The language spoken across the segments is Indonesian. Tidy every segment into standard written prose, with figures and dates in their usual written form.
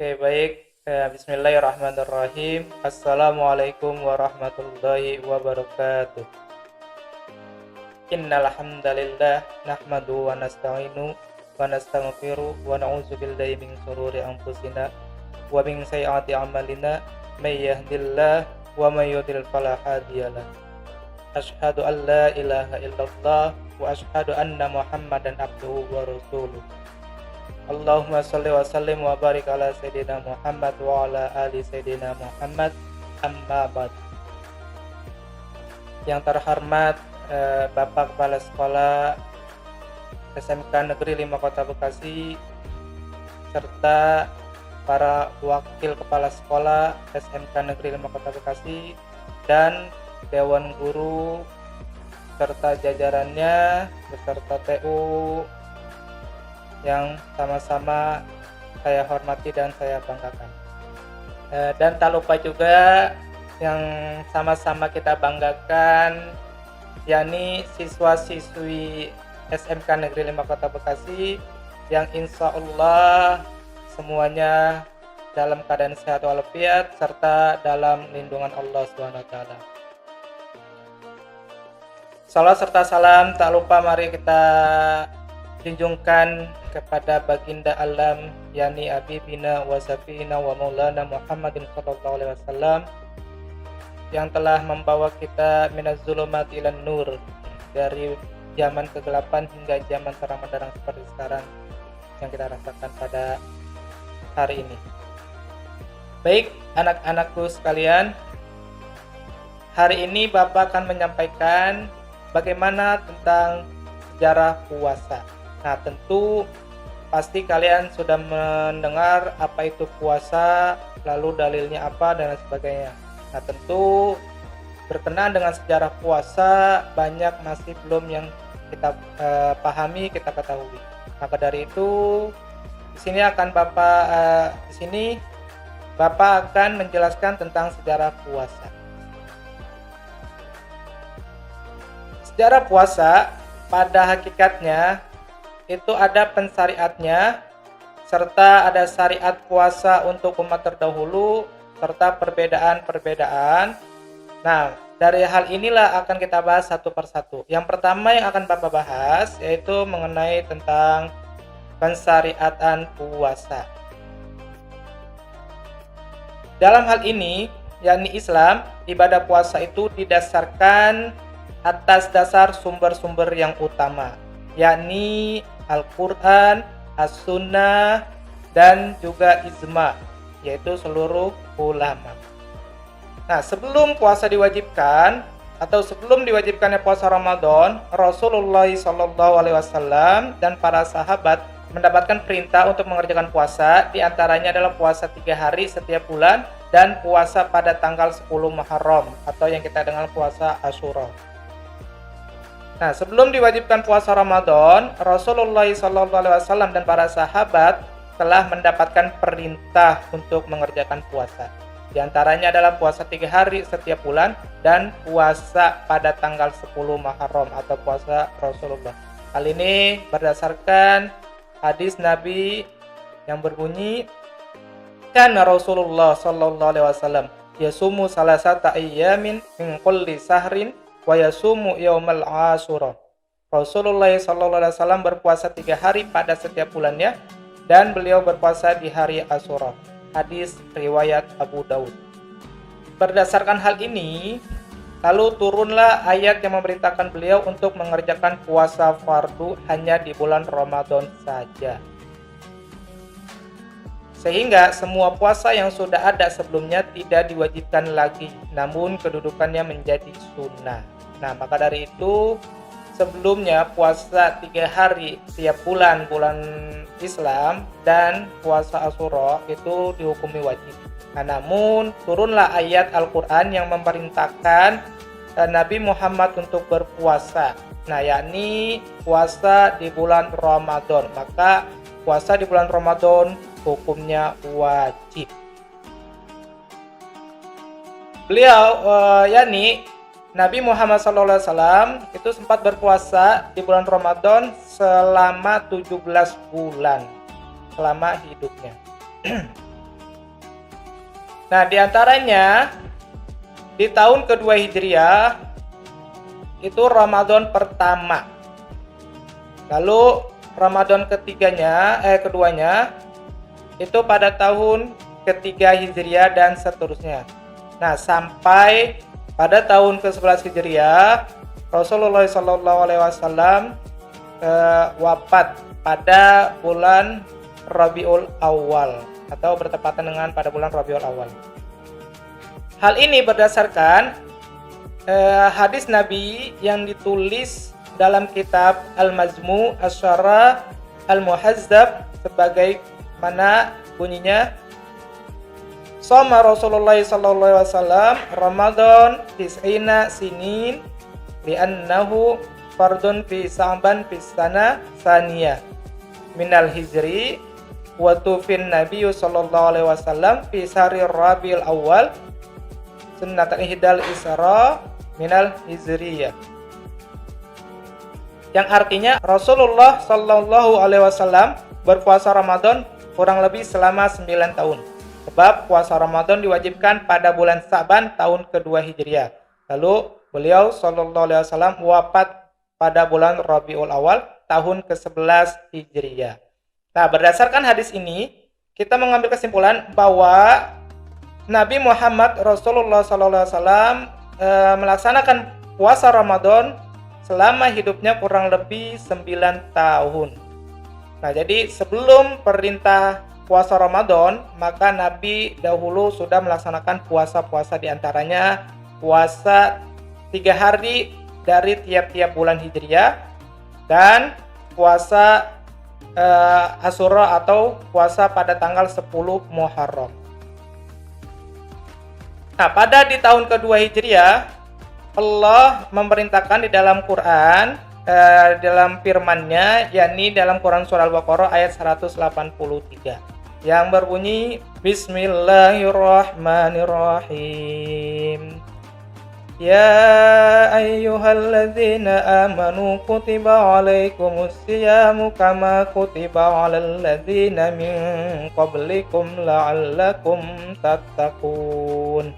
Oke, baik. Bismillahirrahmanirrahim. Assalamualaikum warahmatullahi wabarakatuh. Innal hamdalillah nahmadu wa nasta'inu wa nastaghfiru wa na'udzu billahi min shururi anfusina wa min sayyiati a'malina may yahdihillahu wa may yudlil fala hadiyalah. Asyhadu an la ilaha illallah wa asyhadu anna Muhammadan abduhu wa rasuluh. Allahumma sholli wa sallim wa barik ala sayyidina Muhammad wa ala ali sayyidina Muhammad, amma ba'd. Yang terhormat Bapak Kepala Sekolah SMK Negeri 5 Kota Bekasi serta para wakil kepala sekolah SMK Negeri 5 Kota Bekasi dan Dewan Guru serta jajarannya beserta TU yang sama-sama saya hormati dan saya banggakan. Dan tak lupa juga yang sama-sama kita banggakan, yakni siswa-siswi SMK Negeri 5 Kota Bekasi yang insya Allah semuanya dalam keadaan sehat walafiat serta dalam lindungan Allah SWT. Salam serta salam tak lupa mari kita junjungkan kepada baginda alam yakni Habibina wa Safina wa Maulana Muhammadin sallallahu alaihi wasallam yang telah membawa kita minaz zulumati ilan nur, dari zaman kegelapan hingga zaman terang benderang seperti sekarang yang kita rasakan pada hari ini. Baik anak-anakku sekalian, hari ini Bapak akan menyampaikan bagaimana tentang sejarah puasa. Nah, tentu pasti kalian sudah mendengar apa itu puasa, lalu dalilnya apa dan sebagainya. Nah, tentu berkenaan dengan sejarah puasa banyak masih belum yang kita pahami, kita ketahui. Maka dari itu di sini Bapak akan menjelaskan tentang sejarah puasa. Sejarah puasa pada hakikatnya itu ada pensyariatnya, serta ada syariat puasa untuk umat terdahulu, serta perbedaan-perbedaan. Nah, dari hal inilah akan kita bahas satu persatu. Yang pertama yang akan Bapak bahas yaitu mengenai tentang pensyariatan puasa. Dalam hal ini, yakni Islam, ibadah puasa itu didasarkan atas dasar sumber-sumber yang utama, yakni Al-Quran, As-Sunnah, dan juga Ijma', yaitu seluruh ulama. Nah, sebelum puasa diwajibkan atau sebelum diwajibkannya puasa Ramadan, Rasulullah SAW dan para sahabat mendapatkan perintah untuk mengerjakan puasa, diantaranya adalah puasa 3 hari setiap bulan dan puasa pada tanggal 10 Muharram atau yang kita dengar puasa Asyura. Nah, sebelum diwajibkan puasa Ramadan, Rasulullah SAW dan para sahabat telah mendapatkan perintah untuk mengerjakan puasa. Di antaranya adalah puasa 3 hari setiap bulan dan puasa pada tanggal 10 Muharram atau puasa Rasulullah. Hal ini berdasarkan hadis Nabi yang berbunyi, "Kana Rasulullah SAW yasumu salasata ayyamin min kulli sahrin wa yasumu yaumal Asyura." Rasulullah SAW berpuasa 3 hari pada setiap bulannya dan beliau berpuasa di hari Asyura. Hadis riwayat Abu Daud. Berdasarkan hal ini, lalu turunlah ayat yang memberitakan beliau untuk mengerjakan puasa fardu hanya di bulan Ramadan saja. Sehingga semua puasa yang sudah ada sebelumnya tidak diwajibkan lagi, namun kedudukannya menjadi sunnah. Nah, maka dari itu sebelumnya puasa 3 hari tiap bulan Islam dan puasa Asyura itu dihukumi wajib. Nah, namun turunlah ayat Al-Quran yang memerintahkan Nabi Muhammad untuk berpuasa. Nah, yakni puasa di bulan Ramadan. Maka puasa di bulan Ramadan hukumnya wajib. Beliau yakni Nabi Muhammad SAW itu sempat berpuasa di bulan Ramadan selama 17 bulan selama hidupnya. Nah, di antaranya di tahun kedua Hijriah itu Ramadan pertama. Lalu Ramadan keduanya itu pada tahun ketiga Hijriah dan seterusnya. Nah, sampai pada tahun ke-11 Hijriah Rasulullah SAW wafat pada bulan Rabiul Awal atau bertepatan dengan pada bulan Rabiul Awal. Hal ini berdasarkan hadis Nabi yang ditulis dalam kitab Al-Majmu' Asy-Syara Al-Muhazzab sebagaimana bunyinya, Shoma Rasulullah sallallahu alaihi wasallam Ramadan tis'ina sinin li'annahu fardun fi Sa'ban fi sana saniyah minal hijri wa tufin Nabi sallallahu alaihi wasallam fi sahri Rabiul Awal sunnatan ihdal isra minal hijriyah. Yang artinya Rasulullah sallallahu alaihi wasallam berpuasa Ramadan kurang lebih selama 9 tahun. Sebab puasa Ramadan diwajibkan pada bulan Sa'ban tahun kedua Hijriah. Lalu beliau sallallahu alaihi wasallam wafat pada bulan Rabiul Awal tahun ke-11 Hijriah. Nah, berdasarkan hadis ini, kita mengambil kesimpulan bahwa Nabi Muhammad Rasulullah SAW melaksanakan puasa Ramadan selama hidupnya kurang lebih 9 tahun. Nah, jadi sebelum perintah puasa Ramadan, maka Nabi dahulu sudah melaksanakan puasa-puasa, diantaranya puasa 3 hari dari tiap-tiap bulan Hijriah dan puasa Asyura atau puasa pada tanggal 10 Muharram. Nah, pada di tahun kedua Hijriah, Allah memerintahkan di dalam Quran, dalam firman-Nya, yakni dalam Quran surah Al-Baqarah ayat 183, yang berbunyi, Bismillahirrahmanirrahim. Ya ayyuhalladzina amanu kutiba alaikumus siyamu kama kutiba alal ladzina min qablikum la'allakum tattaqun.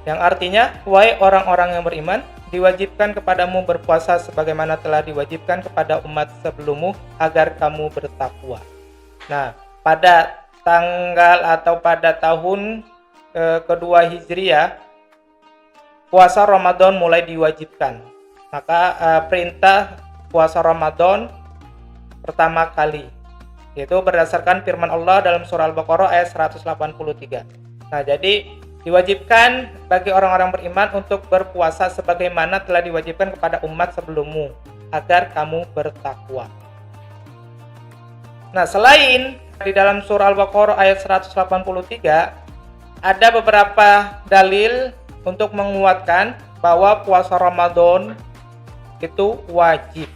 Yang artinya, wahai orang-orang yang beriman, diwajibkan kepadamu berpuasa sebagaimana telah diwajibkan kepada umat sebelummu agar kamu bertakwa. Nah, pada tanggal atau pada tahun kedua Hijriah, puasa Ramadan mulai diwajibkan. Maka perintah puasa Ramadan pertama kali, yaitu berdasarkan firman Allah dalam surah Al-Baqarah ayat 183. Nah, jadi diwajibkan bagi orang-orang beriman untuk berpuasa sebagaimana telah diwajibkan kepada umat sebelummu agar kamu bertakwa. Nah, selain di dalam surah Al-Baqarah ayat 183 ada beberapa dalil untuk menguatkan bahwa puasa Ramadan itu wajib.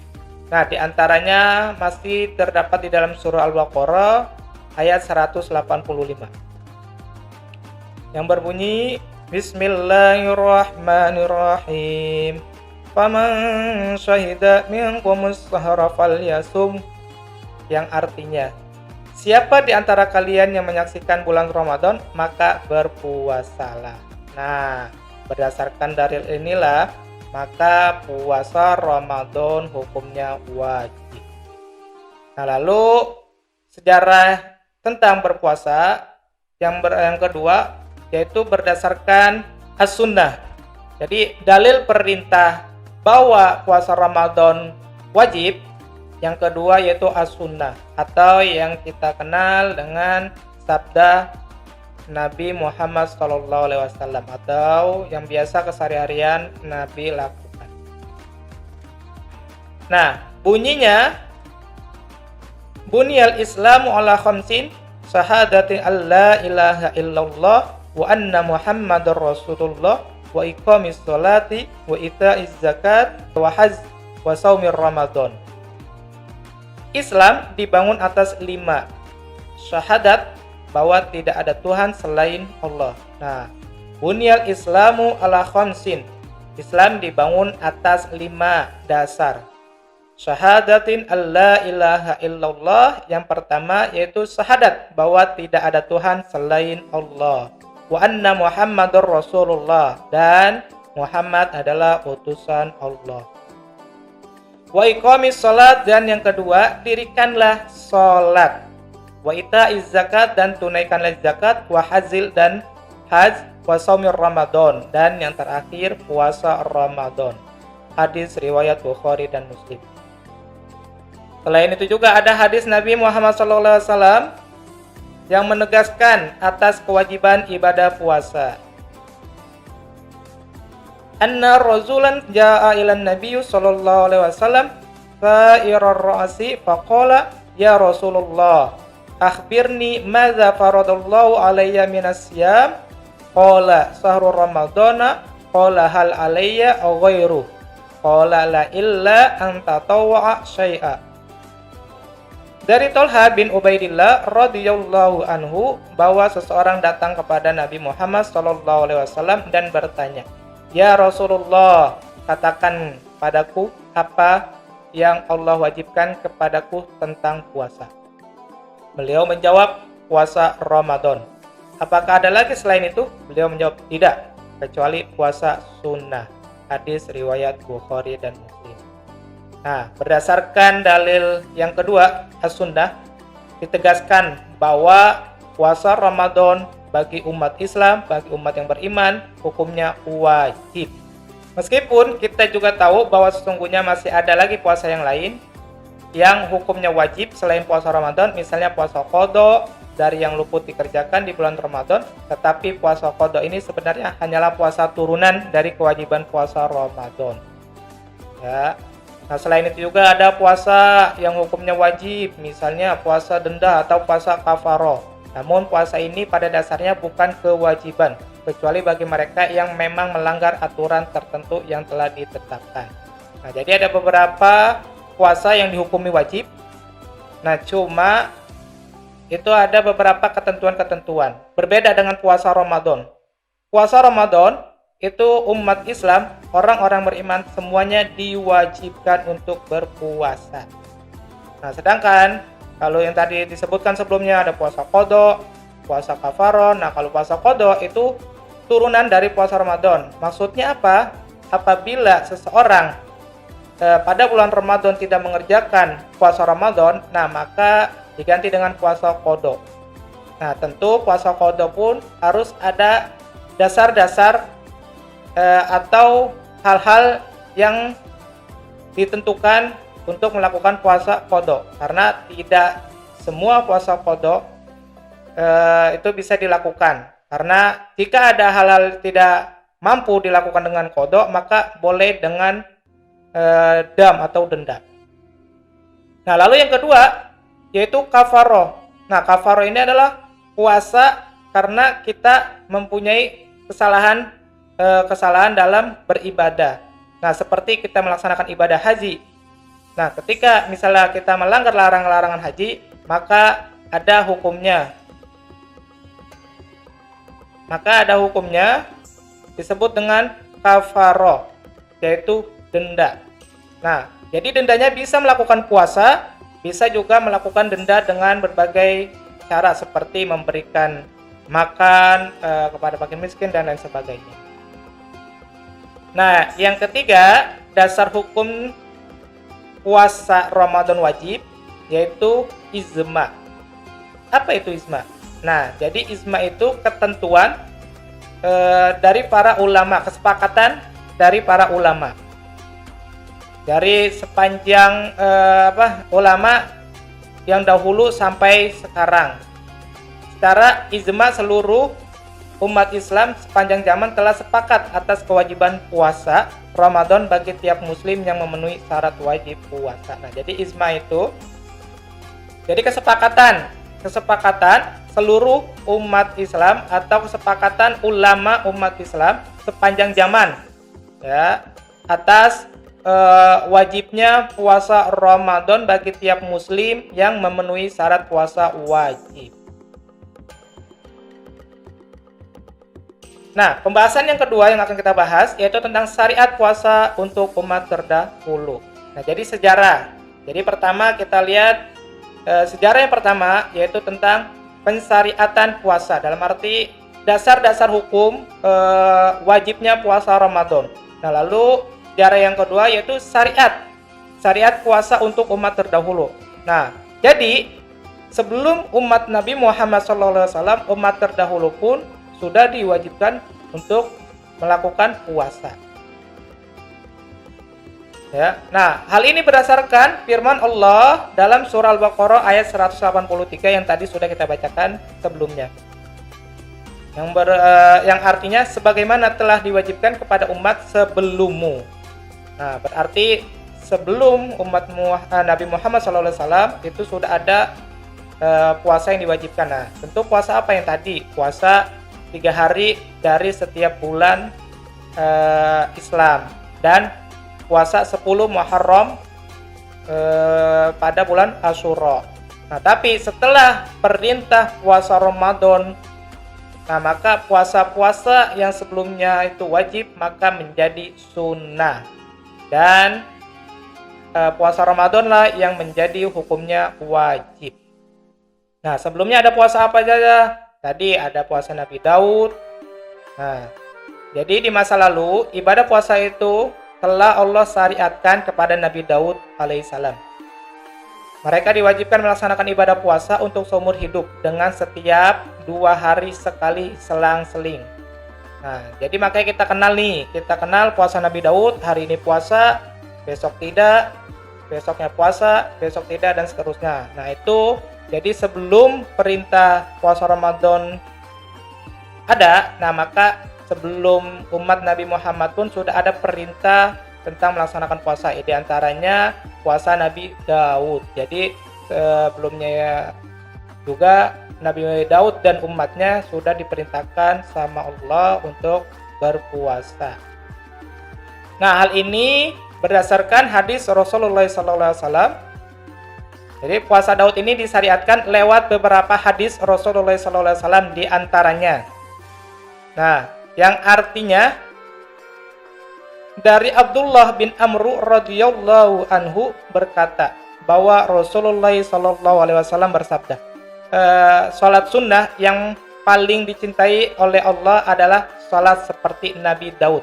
Nah, diantaranya masih terdapat di dalam surah Al-Baqarah ayat 185 yang berbunyi, Bismillahirrahmanirrahim. Faman syahida minkumus shahra falyasum, yang artinya, siapa di antara kalian yang menyaksikan bulan Ramadan, maka berpuasalah. Nah, berdasarkan dalil inilah, maka puasa Ramadan hukumnya wajib. Nah, lalu sejarah tentang berpuasa yang kedua, yaitu berdasarkan as-sunnah. Jadi dalil perintah bahwa puasa Ramadan wajib yang kedua yaitu as-sunnah, atau yang kita kenal dengan sabda Nabi Muhammad SAW, atau yang biasa keseharian Nabi lakukan. Nah, bunyinya, Bunyal Islamu ala khamsin, syahadati alla ilaha illallah wa anna Muhammadar Rasulullah wa iqamis sholati wa ita'iz zakat wa hajj wa shaumir Ramadan. Islam dibangun atas 5 syahadat bahwa tidak ada Tuhan selain Allah. Nah, Bunyal Islamu ala khamsin, Islam dibangun atas 5 dasar. Syahadatin alla ilaha illallah, yang pertama yaitu syahadat bahwa tidak ada Tuhan selain Allah. Wa anna Muhammadur Rasulullah, dan Muhammad adalah utusan Allah. Wa iqamis salat, dan yang kedua dirikanlah salat. Wa ita'iz zakat, dan tunaikanlah zakat. Wa hajil, dan haj. Wa shaumir Ramadan, dan yang terakhir puasa Ramadan. Hadis riwayat Bukhari dan Muslim. Selain itu juga ada hadis Nabi Muhammad SAW yang menegaskan atas kewajiban ibadah puasa. Anna rajulan jaa ila Nabi sallallahu alaihi wasallam sa'irar ra'si faqala ya Rasulullah akhbirni madza faradallahu alayya minas siyam, qala syahrul ramadana, qala hal alayya aw ghairu, qala la illa an tatawwa syai'a. Dari Thalha bin Ubaidillah radhiyallahu anhu bahwa seseorang datang kepada Nabi Muhammad sallallahu alaihi wasallam dan bertanya, "Ya Rasulullah, katakan padaku apa yang Allah wajibkan kepadaku tentang puasa." Beliau menjawab, puasa Ramadan. Apakah ada lagi selain itu? Beliau menjawab, tidak, kecuali puasa sunnah. Hadis riwayat Bukhari dan Muslim. Nah, berdasarkan dalil yang kedua, as-sunnah, ditegaskan bahwa puasa Ramadan bagi umat Islam, bagi umat yang beriman, hukumnya wajib. Meskipun kita juga tahu bahwa sesungguhnya masih ada lagi puasa yang lain yang hukumnya wajib selain puasa Ramadan, misalnya puasa qada dari yang luput dikerjakan di bulan Ramadan, tetapi puasa qada ini sebenarnya hanyalah puasa turunan dari kewajiban puasa Ramadan. Ya. Nah, selain itu juga ada puasa yang hukumnya wajib, misalnya puasa denda atau puasa kafaroh. Namun puasa ini pada dasarnya bukan kewajiban, kecuali bagi mereka yang memang melanggar aturan tertentu yang telah ditetapkan. Nah, jadi ada beberapa puasa yang dihukumi wajib. Nah, cuma itu ada beberapa ketentuan-ketentuan. Berbeda dengan puasa Ramadan. Puasa Ramadan itu umat Islam, orang-orang beriman semuanya diwajibkan untuk berpuasa. Nah, sedangkan kalau yang tadi disebutkan sebelumnya ada puasa qada, puasa kafaroh. Nah, kalau puasa qada itu turunan dari puasa Ramadan. Maksudnya apa? Apabila seseorang pada bulan Ramadan tidak mengerjakan puasa Ramadan, nah maka diganti dengan puasa qada. Nah, tentu puasa qada pun harus ada dasar-dasar atau hal-hal yang ditentukan untuk melakukan puasa qada, karena tidak semua puasa qada itu bisa dilakukan, karena jika ada hal-hal tidak mampu dilakukan dengan qada, maka boleh dengan dam atau denda. Nah, lalu yang kedua yaitu kafaroh. Nah, kafaroh ini adalah puasa karena kita mempunyai kesalahan dalam beribadah. Nah, seperti kita melaksanakan ibadah haji. Nah, ketika misalnya kita melanggar larangan-larangan haji, maka ada hukumnya. Disebut dengan kafaroh, yaitu denda. Nah, jadi dendanya bisa melakukan puasa, bisa juga melakukan denda dengan berbagai cara seperti memberikan makan kepada fakir miskin dan lain sebagainya. Nah, yang ketiga, dasar hukum puasa Ramadan wajib yaitu ijma. Apa itu ijma? Nah, jadi ijma itu ketentuan dari para ulama, kesepakatan dari para ulama. Dari sepanjang ulama yang dahulu sampai sekarang. Secara ijma seluruh umat Islam sepanjang zaman telah sepakat atas kewajiban puasa Ramadan bagi tiap muslim yang memenuhi syarat wajib puasa. Nah, jadi ijma itu jadi kesepakatan seluruh umat Islam atau kesepakatan ulama umat Islam sepanjang zaman, ya, atas wajibnya puasa Ramadan bagi tiap muslim yang memenuhi syarat puasa wajib. Nah, pembahasan yang kedua yang akan kita bahas yaitu tentang syariat puasa untuk umat terdahulu. Nah, jadi sejarah. Jadi pertama kita lihat sejarah yang pertama yaitu tentang pensyariatan puasa, dalam arti dasar-dasar hukum wajibnya puasa Ramadan. Nah, lalu sejarah yang kedua yaitu syariat puasa untuk umat terdahulu. Nah, jadi sebelum umat Nabi Muhammad SAW, umat terdahulu pun sudah diwajibkan untuk melakukan puasa. Ya. Nah, hal ini berdasarkan firman Allah dalam surah Al-Baqarah ayat 183 yang tadi sudah kita bacakan sebelumnya. Yang artinya sebagaimana telah diwajibkan kepada umat sebelummu. Nah, berarti sebelum umat Nabi Muhammad SAW itu sudah ada puasa yang diwajibkan. Nah, tentu puasa apa yang tadi? Puasa 3 hari dari setiap bulan Islam, dan puasa 10 Muharram pada bulan Asyura. Nah, tapi setelah perintah puasa Ramadan, nah maka puasa-puasa yang sebelumnya itu wajib maka menjadi sunnah, dan puasa Ramadan lah yang menjadi hukumnya wajib. Nah, sebelumnya ada puasa apa saja? Tadi ada puasa Nabi Daud. Nah, jadi di masa lalu ibadah puasa itu telah Allah syariatkan kepada Nabi Daud alaihissalam. Mereka diwajibkan melaksanakan ibadah puasa untuk seumur hidup dengan setiap 2 hari sekali selang-seling. Nah, jadi makanya kita kenal puasa Nabi Daud, hari ini puasa, besok tidak, besoknya puasa, besok tidak, dan seterusnya. Nah, itu jadi sebelum perintah puasa Ramadan ada, nah maka sebelum umat Nabi Muhammad pun sudah ada perintah tentang melaksanakan puasa. Di antaranya puasa Nabi Daud. Jadi sebelumnya juga Nabi Daud dan umatnya sudah diperintahkan sama Allah untuk berpuasa. Nah, hal ini berdasarkan hadis Rasulullah SAW. Jadi puasa Daud ini disyariatkan lewat beberapa hadis Rasulullah SAW di antaranya. Nah, yang artinya dari Abdullah bin Amr radhiyallahu anhu berkata bahwa Rasulullah SAW bersabda, salat sunnah yang paling dicintai oleh Allah adalah salat seperti Nabi Daud,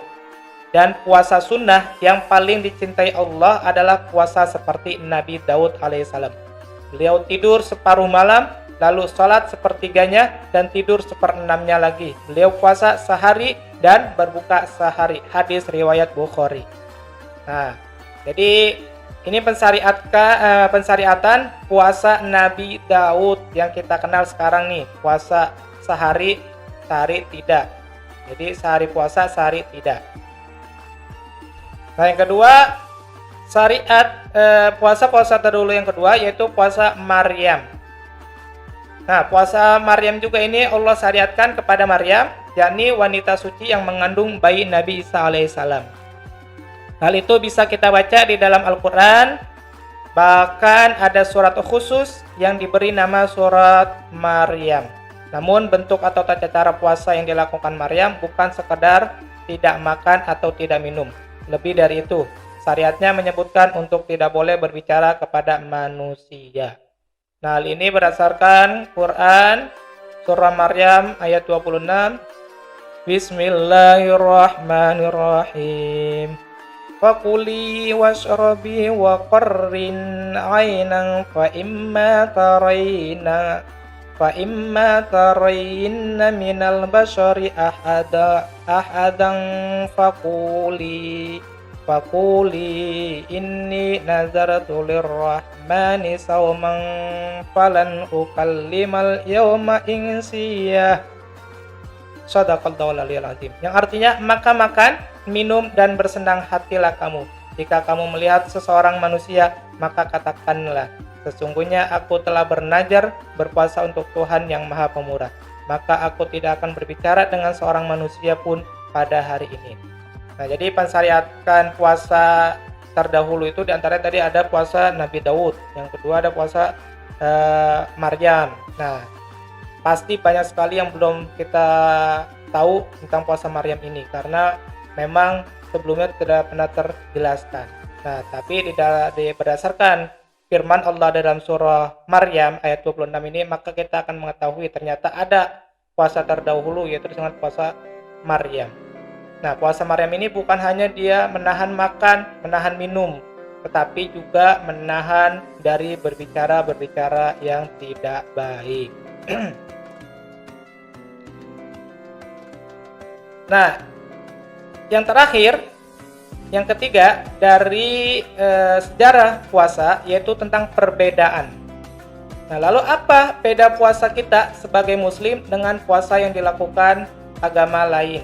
dan puasa sunnah yang paling dicintai Allah adalah puasa seperti Nabi Daud alaihissalam. Beliau tidur separuh malam, lalu salat sepertiganya, dan tidur seperenamnya lagi. Beliau puasa sehari dan berbuka sehari. Hadis riwayat Bukhari. Nah, jadi ini pensyariatan puasa Nabi Daud yang kita kenal sekarang nih. Puasa sehari, sehari tidak. Jadi sehari puasa, sehari tidak. Nah, yang kedua, syariat puasa terdahulu yang kedua yaitu puasa Maryam. Nah, puasa Maryam juga ini Allah syariatkan kepada Maryam, yakni wanita suci yang mengandung bayi Nabi Isa alaihissalam. Hal itu bisa kita baca di dalam Al-Quran. Bahkan ada surat khusus yang diberi nama surat Maryam. Namun bentuk atau tata cara puasa yang dilakukan Maryam bukan sekedar tidak makan atau tidak minum. Lebih dari itu, syariatnya menyebutkan untuk tidak boleh berbicara kepada manusia. Nah, hal ini berdasarkan Quran surah Maryam ayat 26. Bismillahirrahmanirrahim. Fakuli washrabi wa qarrin aynan fa imma tarayna minal bashari ahadan Fakuli inni nazartu lirrahmani sawman falan ukallimal yawma insiyah. Shadaqallahul aliyul azim. Yang artinya, maka makan, minum, dan bersenang hatilah kamu. Jika kamu melihat seseorang manusia, maka katakanlah, sesungguhnya aku telah bernazar berpuasa untuk Tuhan yang Maha Pemurah. Maka aku tidak akan berbicara dengan seorang manusia pun pada hari ini. Nah, jadi pensyariatkan puasa terdahulu itu diantaranya tadi ada puasa Nabi Daud, yang kedua ada puasa Maryam. Nah, pasti banyak sekali yang belum kita tahu tentang puasa Maryam ini karena memang sebelumnya tidak pernah terjelaskan. Nah, tapi berdasarkan firman Allah dalam surah Maryam ayat 26 ini, maka kita akan mengetahui ternyata ada puasa terdahulu, yaitu dengan puasa Maryam. Nah, puasa Maryam ini bukan hanya dia menahan makan, menahan minum, tetapi juga menahan dari berbicara yang tidak baik. Nah, yang terakhir, yang ketiga dari sejarah puasa, yaitu tentang perbedaan. Nah, lalu apa beda puasa kita sebagai muslim dengan puasa yang dilakukan agama lain?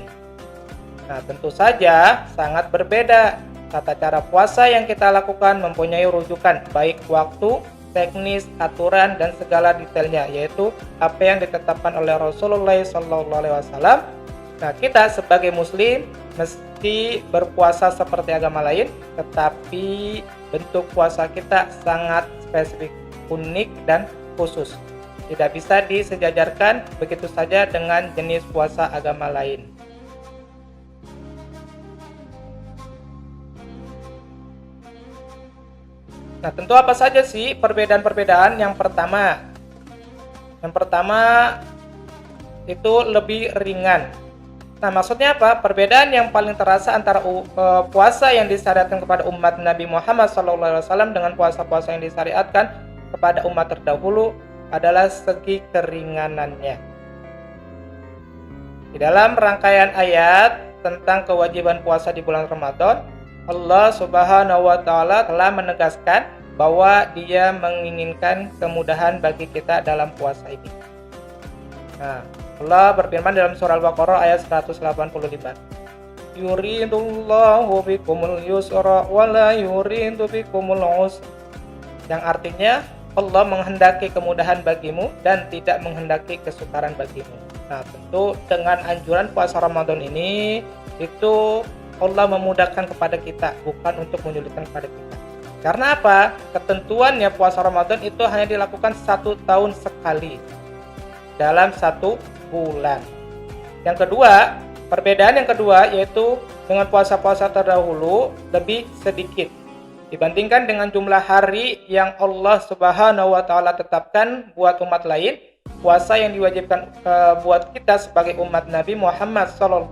Nah, tentu saja sangat berbeda. Tata cara puasa yang kita lakukan mempunyai rujukan, baik waktu, teknis, aturan, dan segala detailnya, yaitu apa yang ditetapkan oleh Rasulullah SAW. Nah, kita sebagai muslim mesti berpuasa seperti agama lain, tetapi bentuk puasa kita sangat spesifik, unik, dan khusus. Tidak bisa disejajarkan begitu saja dengan jenis puasa agama lain. Nah, tentu apa saja sih perbedaan-perbedaan? Yang pertama itu lebih ringan. Nah, maksudnya apa? Perbedaan yang paling terasa antara puasa yang disyariatkan kepada umat Nabi Muhammad SAW dengan puasa-puasa yang disyariatkan kepada umat terdahulu adalah segi keringanannya. Di dalam rangkaian ayat tentang kewajiban puasa di bulan Ramadan, Allah Subhanahu wa Ta'ala telah menegaskan bahwa Dia menginginkan kemudahan bagi kita dalam puasa ini. Nah, Allah berfirman dalam surah Al-Baqarah ayat 185. Yuridullahu bikumul yusra wa la yuridu bikumul usra. Yang artinya Allah menghendaki kemudahan bagimu dan tidak menghendaki kesukaran bagimu. Nah, tentu dengan anjuran puasa Ramadan ini itu Allah memudahkan kepada kita, bukan untuk menyulitkan kepada kita. Karena apa? Ketentuannya puasa Ramadan itu hanya dilakukan 1 tahun sekali dalam 1 bulan. Yang kedua, perbedaan yang kedua yaitu dengan puasa-puasa terdahulu lebih sedikit dibandingkan dengan jumlah hari yang Allah Subhanahu wa Ta'ala tetapkan buat umat lain. Puasa yang diwajibkan buat kita sebagai umat Nabi Muhammad SAW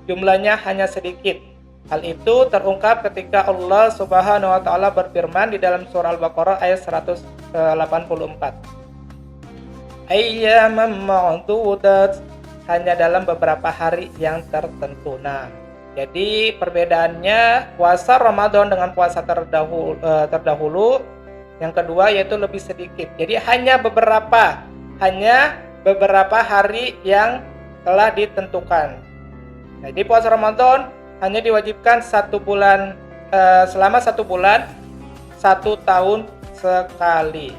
jumlahnya hanya sedikit. Hal itu terungkap ketika Allah Subhanahu wa Ta'ala berfirman di dalam surah Al-Baqarah ayat 184. Ayyaman ma'dudat, hanya dalam beberapa hari yang tertentu. Nah, jadi perbedaannya puasa Ramadan dengan puasa terdahulu yang kedua yaitu lebih sedikit. Jadi hanya beberapa hari yang telah ditentukan. Nah, jadi puasa Ramadan hanya diwajibkan selama 1 bulan 1 tahun sekali.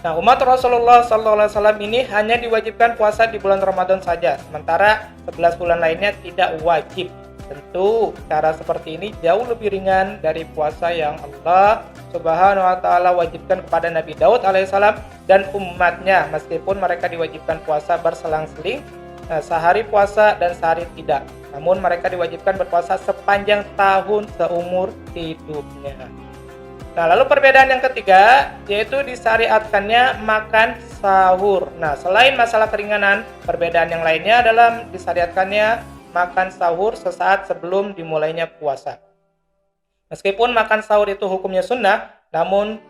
Nah, umat Rasulullah SAW ini hanya diwajibkan puasa di bulan Ramadan saja, sementara 11 bulan lainnya tidak wajib. Tentu cara seperti ini jauh lebih ringan dari puasa yang Allah Subhanahu wa Ta'ala wajibkan kepada Nabi Daud alaihissalam dan umatnya, meskipun mereka diwajibkan puasa berselang-seling, sehari puasa dan sehari tidak. Namun mereka diwajibkan berpuasa sepanjang tahun seumur hidupnya. Nah, lalu perbedaan yang ketiga yaitu disyariatkannya makan sahur. Nah, selain masalah keringanan, perbedaan yang lainnya adalah disyariatkannya makan sahur sesaat sebelum dimulainya puasa. Meskipun makan sahur itu hukumnya sunnah, namun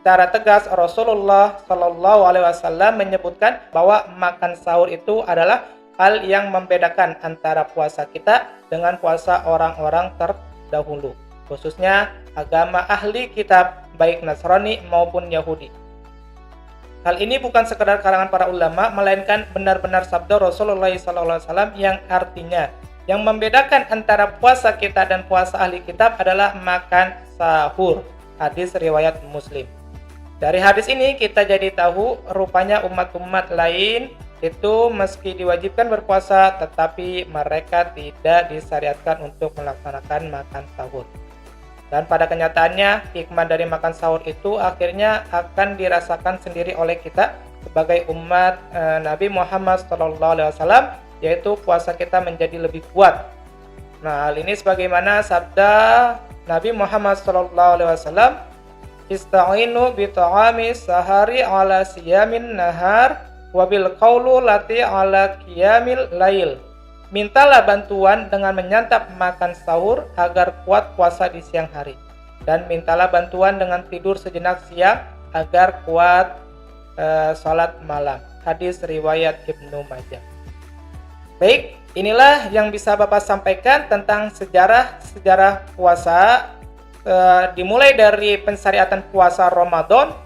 secara tegas Rasulullah SAW menyebutkan bahwa makan sahur itu adalah hal yang membedakan antara puasa kita dengan puasa orang-orang terdahulu, khususnya agama ahli kitab, baik Nasrani maupun Yahudi. Hal ini bukan sekedar karangan para ulama, melainkan benar-benar sabda Rasulullah SAW yang artinya, yang membedakan antara puasa kita dan puasa ahli kitab adalah makan sahur. Hadis riwayat Muslim. Dari hadis ini kita jadi tahu rupanya umat-umat lain itu meski diwajibkan berpuasa, tetapi mereka tidak disyariatkan untuk melaksanakan makan sahur. Dan pada kenyataannya, hikmah dari makan sahur itu akhirnya akan dirasakan sendiri oleh kita sebagai umat Nabi Muhammad SAW, yaitu puasa kita menjadi lebih kuat. Nah, hal ini sebagaimana sabda Nabi Muhammad SAW, "Ista'inu bi ta'ami sahari ala siyamin nahar wabil qaulu lati ala qiyamil lail." Mintalah bantuan dengan menyantap makan sahur agar kuat puasa di siang hari, dan mintalah bantuan dengan tidur sejenak siang agar kuat salat malam. Hadis riwayat Ibnu Majah. Baik, inilah yang bisa Bapak sampaikan tentang sejarah puasa, dimulai dari pensyariatan puasa Ramadan,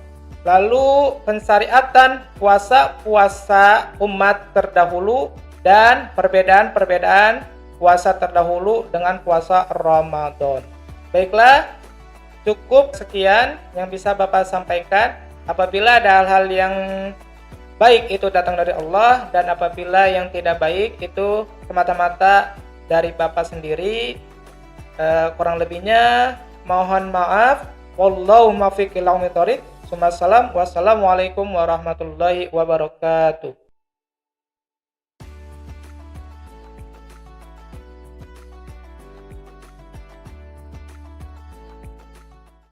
lalu pensyariatan puasa umat terdahulu, dan perbedaan puasa terdahulu dengan puasa Ramadan. Baiklah, cukup sekian yang bisa Bapak sampaikan. Apabila ada hal-hal yang baik itu datang dari Allah, dan apabila yang tidak baik itu semata-mata dari Bapak sendiri, kurang lebihnya mohon maaf. Wallahu muwaffiq ila aqwamit thoriq. Wassalamualaikum warahmatullahi wabarakatuh.